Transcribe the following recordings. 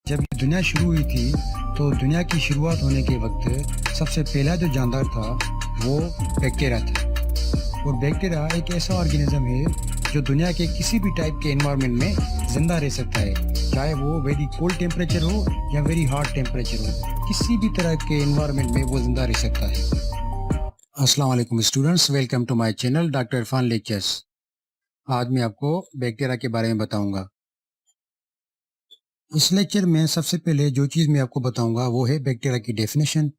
जब ये दुनिया शुरू हुई थी तो दुनिया की शुरुआत होने के वक्त सबसे पहला जो जानदार था वो बैक्टीरिया था। और बैक्टीरिया एक ऐसा ऑर्गेनिज्म है जो दुनिया के किसी भी टाइप के एनवायरनमेंट में जिंदा रह सकता है, चाहे वो वेरी कोल्ड टेम्परेचर हो या वेरी हॉट टेम्परेचर हो। किसी भी तरह के एनवायरनमेंट में वो जिंदा रह सकता है। अस्सलाम वालेकुम students, welcome to my channel doctor Irfan lectures. आज मैं आपको बैक्टीरिया के बारे में बताऊंगा। इस लेक्चर में सबसे पहले जो चीज़ मैं आपको बताऊंगा वो है बैक्टीरिया की डेफिनेशन।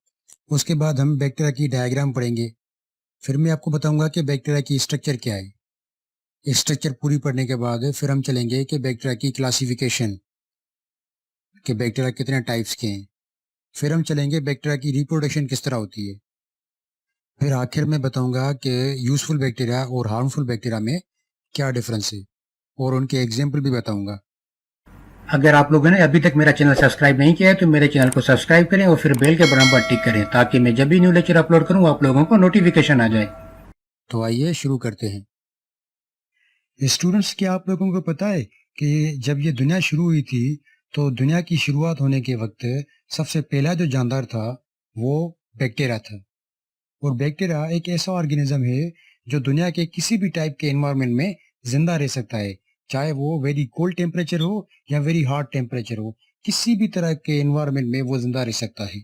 उसके बाद हम बैक्टीरिया की डायग्राम पढ़ेंगे। फिर मैं आपको बताऊंगा कि बैक्टीरिया की स्ट्रक्चर क्या है। स्ट्रक्चर पूरी पढ़ने के बाद फिर हम चलेंगे कि बैक्टीरिया की क्लासिफिकेशन, कि बैक्टीरिया कितने टाइप्स के हैं। फिर हम चलेंगे बैक्टीरिया की रिप्रोडक्शन किस तरह होती है। फिर आखिर में बताऊंगा कि यूजफुल बैक्टीरिया और हार्मफुल बैक्टीरिया में क्या डिफरेंस है, और उनके एग्जाम्पल भी बताऊंगा। अगर आप लोगों ने अभी तक मेरा चैनल सब्सक्राइब नहीं किया है तो मेरे चैनल को सब्सक्राइब करें और फिर बेल के बटन पर टिक करें ताकि मैं जब भी न्यू लेक्चर अपलोड करूं आप लोगों को नोटिफिकेशन आ जाए। तो आइए शुरू करते हैं। स्टूडेंट्स, क्या आप लोगों को पता है कि जब ये दुनिया शुरू हुई थी तो दुनिया की शुरुआत होने के वक्त सबसे पहला जो जानदार था वो बैक्टीरिया था। और बैक्टीरिया एक ऐसा ऑर्गेनिज्म है जो दुनिया के किसी भी टाइप के एनवायरनमेंट में जिंदा रह सकता है, चाहे वो वेरी कोल्ड टेम्परेचर हो या वेरी हॉट टेम्परेचर हो। किसी भी तरह के एनवायरनमेंट में वो जिंदा रह सकता है।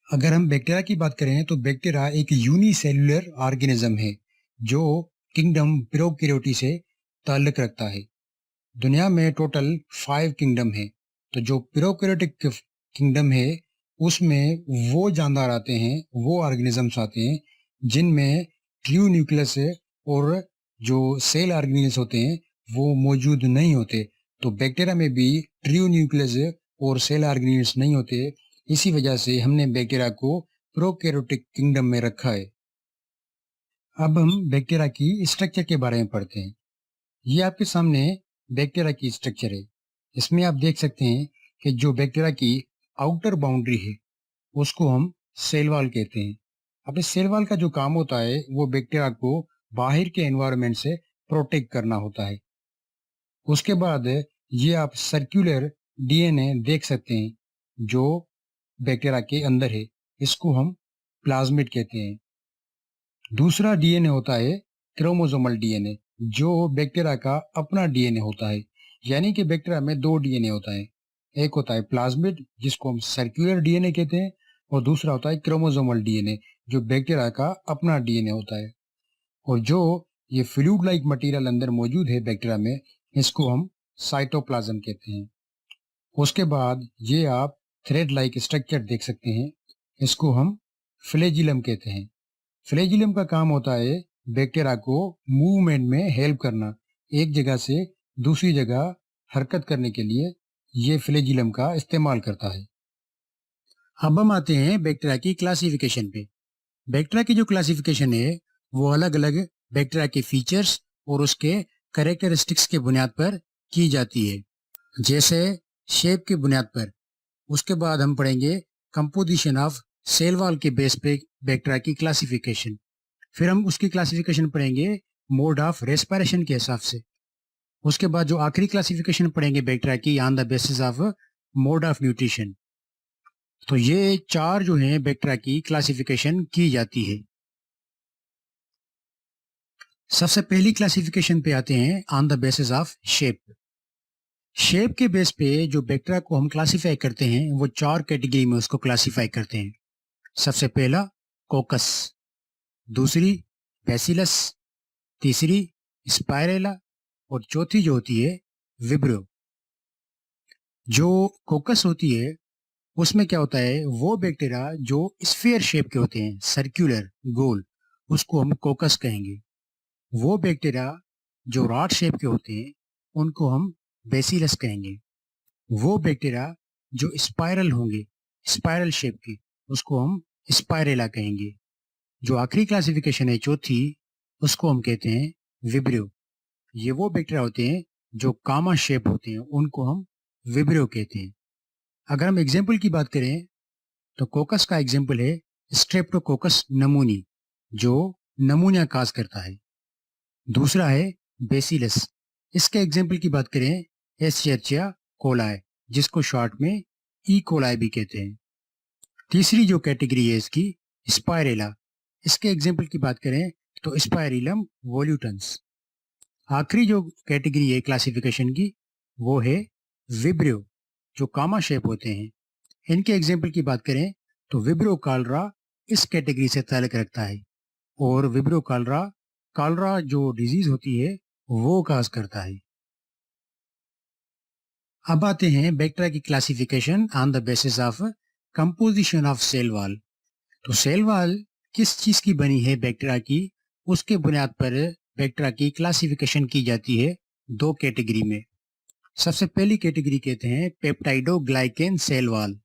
अगर हम बैक्टीरिया की बात करें तो बैक्टीरिया एक यूनिसेल्युलर ऑर्गेनिज्म है जो किंगडम प्रोकैरियोटी से ताल्लुक रखता है। दुनिया में टोटल 5 किंगडम है। तो जो प्रोकैरियोटिक किंगडम है उसमें वो जानदार आते हैं, वो ऑर्गेनिजम्स आते हैं जिनमें ट्रू न्यूक्लियस और जो सेल ऑर्गेनिल्स होते हैं वो मौजूद नहीं होते। तो बैक्टीरिया में भी ट्रू न्यूक्लियस और सेल ऑर्गेनिल्स नहीं होते। इसी वजह से हमने बैक्टीरिया को प्रोकैरियोटिक किंगडम में रखा है। अब हम बैक्टीरिया की स्ट्रक्चर के बारे में पढ़ते हैं। ये आपके सामने बैक्टीरिया की स्ट्रक्चर है। इसमें आप देख सकते हैं कि जो बैक्टीरिया की आउटर बाउंड्री है उसको हम सेल वॉल कहते हैं। अब इस सेल वॉल का जो काम होता है वो बैक्टीरिया को बाहर के एनवायरनमेंट से प्रोटेक्ट करना होता है। उसके बाद ये आप सर्कुलर डीएनए देख सकते हैं जो बैक्टीरिया के अंदर है। इसको हम प्लाज्मिड कहते हैं। दूसरा डीएनए होता है क्रोमोसोमल डीएनए, जो बैक्टीरिया का अपना डीएनए होता है। यानी कि बैक्टीरिया में 2 डीएनए होता है। एक होता है प्लाज्मिड जिसको हम सर्कुलर डीएनए कहते हैं, और दूसरा होता है क्रोमोसोमल डीएनए जो बैक्टीरिया का अपना डीएनए होता है। और जो ये फ्लूइड लाइक मटेरियल अंदर मौजूद है बैक्टीरिया में, इसको हम साइटोप्लाज्म कहते हैं। उसके बाद ये आप थ्रेड लाइक स्ट्रक्चर देख सकते हैं। इसको हम फ्लैजिलम कहते हैं। फ्लैजिलम का काम होता है बैक्टीरिया को मूवमेंट में हेल्प करना, एक जगह से दूसरी जगह हरकत करने के लिए ये फ्लैजिलम का इस्तेमाल करता है। अब हम आते हैं बैक्टीरिया की क्लासिफिकेशन पे। बैक्टीरिया की जो क्लासिफिकेशन है वो अलग अलग बैक्टीरिया के फीचर्स और उसके कैरेक्टरिस्टिक्स के बुनियाद पर की जाती है, जैसे शेप की बुनियाद पर। उसके बाद हम पढ़ेंगे कंपोजिशन ऑफ सेल वॉल के बेस पे बैक्टीरिया की क्लासिफिकेशन। फिर हम उसकी क्लासिफिकेशन पढ़ेंगे मोड ऑफ रेस्पिरेशन के हिसाब से। उसके बाद जो आखिरी क्लासिफिकेशन पढ़ेंगे बैक्टीरिया की on the basis of mode of nutrition. तो ये 4 जो हैं बैक्टीरिया की क्लासिफिकेशन की जाती है। सबसे पहली क्लासिफिकेशन पे आते हैं on the basis of shape. Shape के बेस पे जो बैक्टीरिया को हम क्लासिफाई करते हैं वो 4 कैटेगरी में उसको क्लासिफाई करते हैं। सबसे पहला कोकस, दूसरी बैसिलस, तीसरी स्पाइरेला, और चौथी जो होती है विब्रो। जो कोकस होती है उसमें क्या होता है, वो बैक्टीरिया जो स्फीयर शेप के होते हैं, सर्कुलर गोल, उसको हम कोकस कहेंगे। वो बैक्टीरिया जो रॉड शेप के होते हैं उनको हम बेसिलस कहेंगे। वो बैक्टीरिया जो स्पाइरल होंगे, स्पाइरल शेप के, उसको हम स्पाइरेला कहेंगे। जो आखिरी क्लासिफिकेशन है चौथी, उसको हम कहते हैं विब्रियो। ये वो बैक्टीरिया होते हैं जो कामा शेप होते हैं, उनको हम विब्रियो कहते हैं। अगर हम एग्जाम्पल की बात करें तो कोकस का एग्जाम्पल है स्ट्रेप्टोकोकस नमूनी, जो नमूनिया काज करता है। दूसरा है बेसिलस। इसके एग्जाम्पल की बात करें एस्चेरिचिया कोलाई, जिसको शॉर्ट में ई कोलाई भी कहते हैं। तीसरी जो कैटेगरी है इसकी, स्पायरेला, इसके एग्जाम्पल की बात करें तो स्पायरिलम वोल्यूटन्स। आखिरी जो कैटेगरी है क्लासिफिकेशन की वो है विब्रियो, जो कामा शेप होते हैं। इनके एग्जाम्पल की बात करें तो विब्रियो कालरा इस कैटेगरी से ताल्लुक रखता है, और विब्रियो कालरा कालरा जो डिजीज होती है वो काज करता है। अब आते हैं बैक्टीरिया की classification on the basis of composition of cell wall. तो सेल वॉल किस चीज की बनी है बैक्टीरिया की, उसके बुनियाद पर बैक्टीरिया की क्लासिफिकेशन की जाती है दो कैटेगरी में। सबसे पहली कैटेगरी कहते हैं पेप्टाइडोग्लाइकेन सेल वॉल।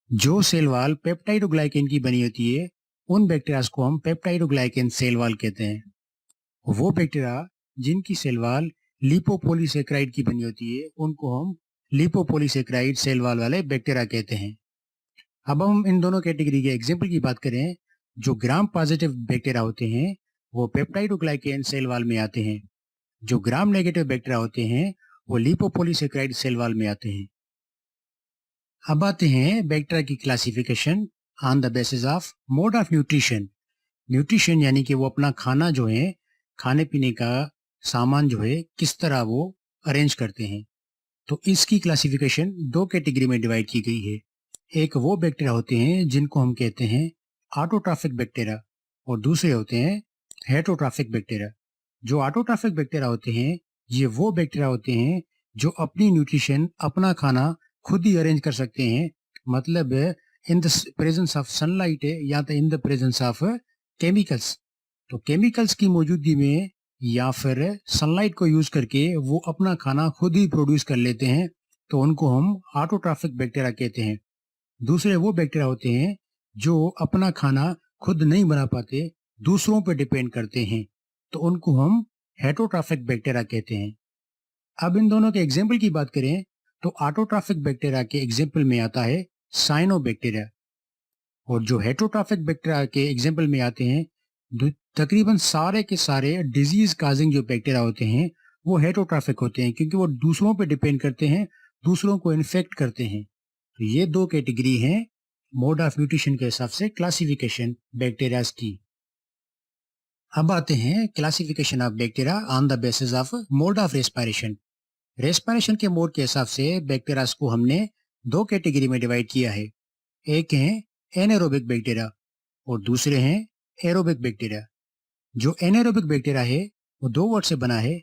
जो सेल वॉल पेप्टाइडोग्लाइकेन की बनी होती है उन बैक्टीरिया को हम पेप्टाइडोग्लाइकेन सेल वॉल कहते हैं। वो बैक्टीरिया जिनकी सेल वॉल लिपोपोलीसेक्राइड की बनी होती है उनको हम लिपोपोलीसेक्राइड सेल वॉल वाले बैक्टीरिया कहते हैं। अब हम इन दोनों कैटेगरी के एग्जाम्पल की बात करें, जो ग्राम पॉजिटिव बैक्टीरिया होते हैं वो पेप्टाइडोग्लाइकेन सेल वॉल में आते हैं। जो ग्राम नेगेटिव बैक्टीरिया होते हैं वो लिपोपोलीसेक्राइड सेल वॉल में आते हैं। अब आते हैं बैक्टीरिया की classification on the basis of mode of nutrition. Nutrition यानी कि वो अपना खाना जो है, खाने पीने का सामान जो है किस तरह वो अरेंज करते हैं। तो इसकी क्लासिफिकेशन दो कैटेगरी में डिवाइड की गई है। एक वो बैक्टीरिया होते हैं जिनको हम कहते हैं ऑटोट्रॉफिक बैक्टीरिया, और दूसरे होते हैं हेटरोट्रॉफिक बैक्टीरिया। जो ऑटोट्रॉफिक बैक्टीरिया होते हैं ये वो बैक्टीरिया होते हैं जो अपनी न्यूट्रिशन, अपना खाना खुद ही अरेंज कर सकते हैं। मतलब in the presence of sunlight या तो in the presence of chemicals. तो केमिकल्स की मौजूदगी में या फिर सनलाइट को यूज करके वो अपना खाना खुद ही प्रोड्यूस कर लेते हैं, तो उनको हम ऑटोट्रॉफिक बैक्टीरिया कहते हैं। दूसरे वो बैक्टीरिया होते हैं जो अपना खाना खुद नहीं बना पाते, दूसरों पर डिपेंड करते हैं, तो उनको हम हेटरोट्रॉफिक बैक्टीरिया कहते हैं। अब इन दोनों के एग्जाम्पल की बात करें तो ऑटोट्रॉफिक बैक्टीरिया के एग्जाम्पल में आता है साइनोबैक्टीरिया, और जो हेटरोट्रॉफिक बैक्टीरिया के एग्जाम्पल में आते हैं तकरीबन सारे के सारे डिजीज काजिंग जो बैक्टीरिया होते हैं वो हेटरोट्रॉफिक होते हैं, क्योंकि वो दूसरों पे डिपेंड करते हैं, दूसरों को इन्फेक्ट करते हैं। तो ये दो कैटेगरी हैं मोड ऑफ न्यूट्रिशन के हिसाब से क्लासिफिकेशन बैक्टीरिया की। अब आते हैं classification of bacteria on the basis of mode of respiration. Respiration के मोड के हिसाब से बैक्टीरिया को हमने दो कैटेगरी में डिवाइड किया है। एक है एनारोबिक बैक्टीरिया और दूसरे हैं एरोबिक बैक्टीरिया। जो एनारोबिक बैक्टीरिया है वो दो वर्ड से बना है।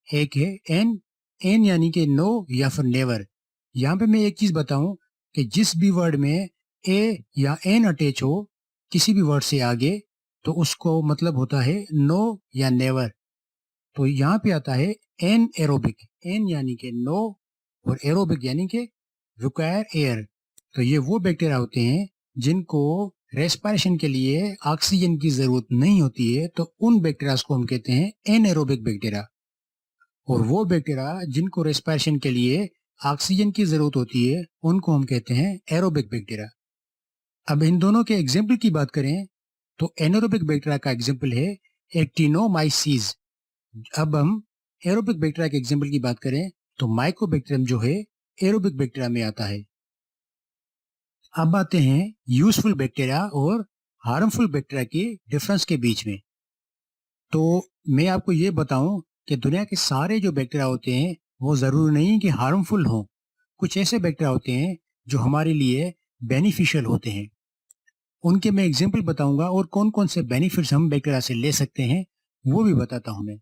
एक है एन, एन यानी कि नो या फिर नेवर। यहाँ पे मैं एक चीज बताऊं कि जिस भी वर्ड में ए या एन अटैच हो किसी भी वर्ड से आगे, तो उसको मतलब होता है नो या नेवर। तो यहाँ पे आता है एन एरोबिक, एन यानी कि नो और एरोबिक यानी कि रिक्वायर एयर। तो ये वो बैक्टीरिया होते हैं जिनको रेस्पिरेशन के लिए ऑक्सीजन की जरूरत नहीं होती है, तो उन बैक्टीरिया को हम कहते हैं एनएरोबिक बैक्टीरिया। और वो बैक्टीरिया जिनको रेस्पिरेशन के लिए ऑक्सीजन की जरूरत होती है उनको हम कहते हैं एरोबिक बैक्टीरिया। अब इन दोनों के एग्जाम्पल की बात करें तो एनारोबिक बैक्टीरिया का एग्जाम्पल है एक्टिनोमाइसीज। अब हम एरोबिक बैक्टीरिया के एग्जाम्पल की बात करें तो माइकोबैक्टीरियम जो है एरोबिक बैक्टीरिया में आता है। अब आते हैं यूजफुल बैक्टीरिया और हार्मफुल बैक्टीरिया के डिफरेंस के बीच में। तो मैं आपको ये बताऊं कि दुनिया के सारे जो बैक्टीरिया होते हैं वो जरूरी नहीं कि हार्मफुल हों। कुछ ऐसे बैक्टीरिया होते हैं जो हमारे लिए बेनिफिशियल होते हैं। उनके मैं एग्जाम्पल बताऊंगा और कौन कौन से बेनिफिट्स हम बैक्टीरिया से ले सकते हैं वो भी बताता हूं मैं।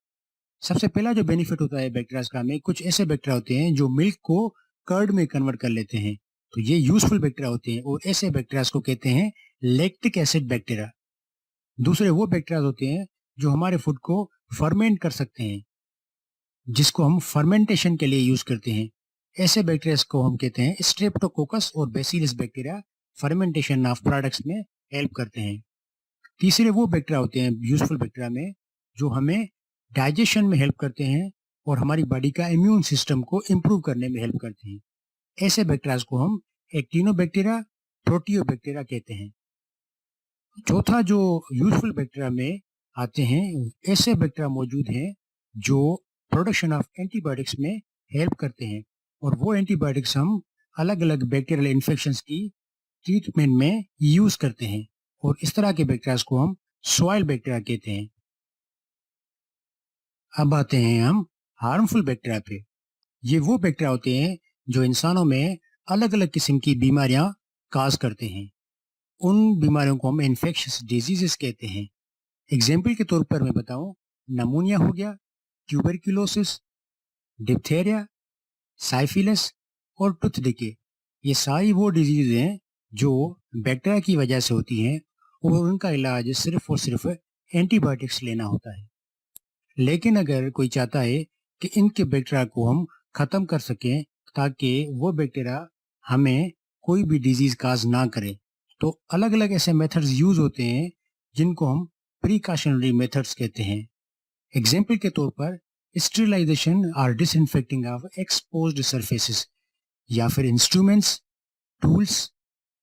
सबसे पहला जो बेनिफिट होता है बैक्टीरिया का में, कुछ ऐसे बैक्टीरिया होते हैं जो मिल्क को कर्ड में कन्वर्ट कर लेते हैं, तो ये यूजफुल बैक्टीरिया होते हैं और ऐसे बैक्टीरिया को कहते हैं लैक्टिक एसिड बैक्टीरिया। दूसरे वो बैक्टीरिया होते हैं जो हमारे फूड को फर्मेंट कर सकते हैं, जिसको हम फर्मेंटेशन के लिए यूज करते हैं। ऐसे बैक्टीरिया को हम कहते हैं स्ट्रेप्टोकोकस और bacillus bacteria fermentation of products में हेल्प करते हैं। तीसरे वो बैक्टीरिया होते हैं यूजफुल बैक्टीरिया में जो हमें डाइजेशन में हेल्प करते हैं और हमारी बॉडी का इम्यून सिस्टम को इम्प्रूव करने में हेल्प करते हैं। ऐसे बैक्टीरिया को हम एक्टिनोबैक्टीरिया, प्रोटियोबैक्टीरिया कहते हैं। चौथा जो यूजफुल बैक्टीरिया में आते हैं, ऐसे बैक्टीरिया मौजूद हैं जो प्रोडक्शन ऑफ एंटीबायोटिक्स में हेल्प करते हैं और वो एंटीबायोटिक्स हम अलग अलग बैक्टीरियल इन्फेक्शंस की ट्रीटमेंट में यूज करते हैं और इस तरह के बैक्टीरिया को हम सॉइल बैक्टीरिया कहते हैं। अब आते हैं हम हार्मफुल बैक्टीरिया पे। ये वो बैक्टीरिया होते हैं जो इंसानों में अलग अलग किस्म की बीमारियां काज करते हैं। उन बीमारियों को हम इन्फेक्शियस डिजीजेस कहते हैं। एग्जाम्पल के तौर पर मैं बताऊं, नमूनिया हो गया, ट्यूबरक्यूलोसिस, डिप्थेरिया, साइफिलिस और टूथ डिके। ये सारी वो डिजीज हैं जो बैक्टीरिया की वजह से होती हैं और उनका इलाज सिर्फ और सिर्फ एंटीबायोटिक्स लेना होता है। लेकिन अगर कोई चाहता है कि इनके बैक्टीरिया को हम खत्म कर सकें ताकि वो बैक्टीरिया हमें कोई भी डिजीज काज ना करे, तो अलग अलग ऐसे मेथड्स यूज होते हैं जिनको हम प्रिकॉशनरी मेथड्स कहते हैं। एग्जाम्पल के तौर पर स्टेरिलाइजेशन और डिसइंफेक्टिंग ऑफ एक्सपोज्ड सरफेसेस, या फिर इंस्ट्रूमेंट्स, टूल्स,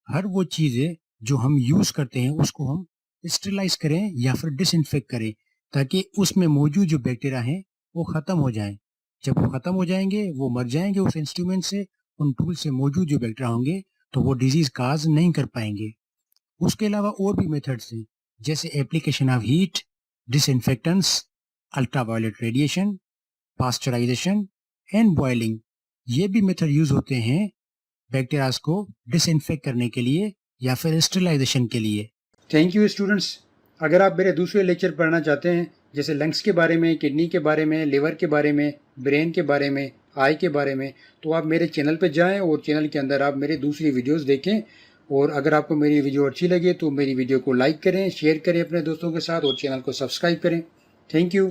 हर वो चीजें जो हम यूज करते हैं उसको हम स्टेरिलाइज करें या फिर डिसइंफेक्ट करें ताकि उसमें मौजूद जो बैक्टीरिया हैं वो खत्म हो जाएं। जब वो खत्म हो जाएंगे, वो मर जाएंगे उस इंस्ट्रूमेंट से, उन टूल से मौजूद जो बैक्टीरिया होंगे तो वो डिजीज काज नहीं कर पाएंगे। उसके अलावा और भी मेथड्स हैं जैसे application of heat, disinfectants, ultraviolet radiation, pasteurization and boiling. ये भी मेथड यूज होते हैं बैक्टीरिया को डिसइंफेक्ट करने के लिए या फिर स्टेरिलाइजेशन के लिए। Thank you students. अगर आप मेरे दूसरे लेक्चर पढ़ना चाहते हैं, जैसे लंग्स के बारे में, किडनी के बारे में, लिवर के बारे में, ब्रेन के बारे में, आई के बारे में, तो आप मेरे चैनल पर जाएं और चैनल के अंदर आप मेरे दूसरी वीडियोस देखें। और अगर आपको मेरी वीडियो अच्छी लगे तो मेरी वीडियो को लाइक करें, शेयर करें अपने दोस्तों के साथ और चैनल को सब्सक्राइब करें। Thank you.